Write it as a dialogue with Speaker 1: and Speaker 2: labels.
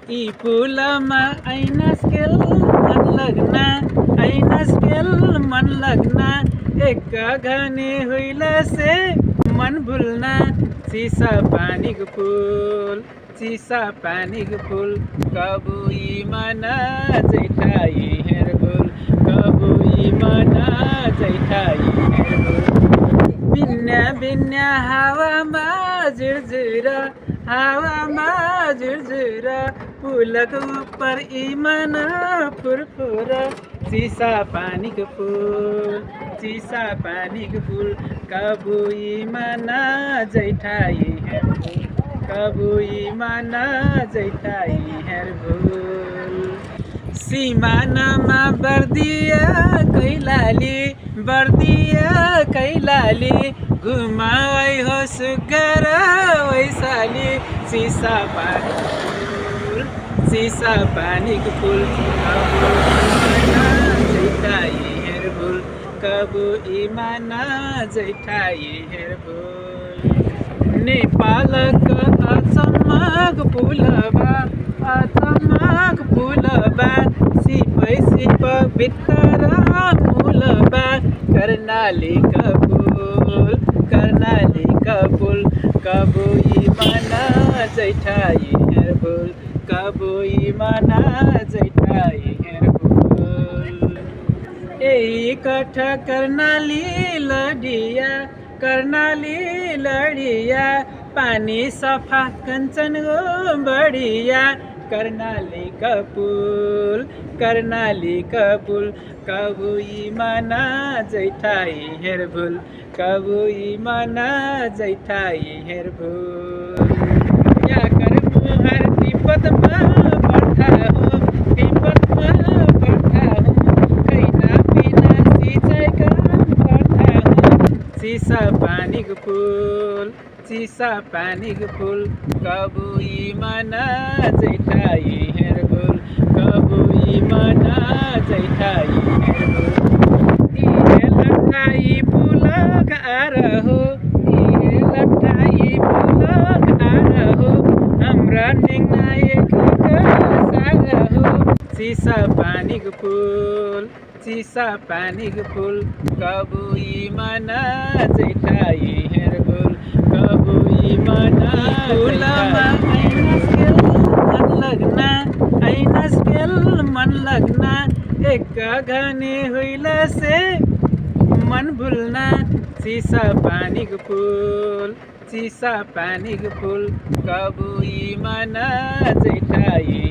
Speaker 1: यी फुलमा ऐनस्केल मन लग्न ऐनस्केल मन लग्न एक घने हुइला से मन भुल्न चिसा पानीको फुल चिसा पानीको फुल कबुई मन जैठाई हेरबुल कबुई मन जैठाई हेरबुल बिन्या बिन्या हावामा झुरझुरा हावामा झुरझुरा फुलको उपर इमान फुरफुर चिसा पानीको फुल चिसा पानीको फुल कबुई मन जैठाई हेरबुल कबुई मन जैठाई हेरबुल सिमानामा बर्दिया कैलाली घुमाई हो सुगर वैशाली चिसा पानीको फुल जैठाई हेरबुल कबुई मन जैठाई हेरबुल नेपालको अचम्मक फुलबा सिपै सिप भित्र फुलबा कर्णालीका फुल कबुई मन जैठाई हेरबुल कबुई मन जैठाई हेरबुल यही कठ कर्णाली लडिया पानी सफा कञ्चन हो बढिया कर्णालीका फुल कबुई मन जैठाई हेरबुल कबुई मन जैठाई हेरबुल या कर मुहार तिब्बतमा बर्खा हो कैना बिना सिँचाइका बर्खा हो चिसा पानीको फुल कबुई मन जैठाई हेरबुल कबुई मन जैठाई हेरबुल इहे लट्ठाई पुलक आरहो हाम्रा नेङ्ना एकका साग हो चिसा पानीको फुल कबुई मन जैठाई हेरबुल कबुई मन फुलमा ऐनस्केल मन लग्न एक घने हुइला से मन भुल्न चिसा पानीको फुल कबुई मन जैठाई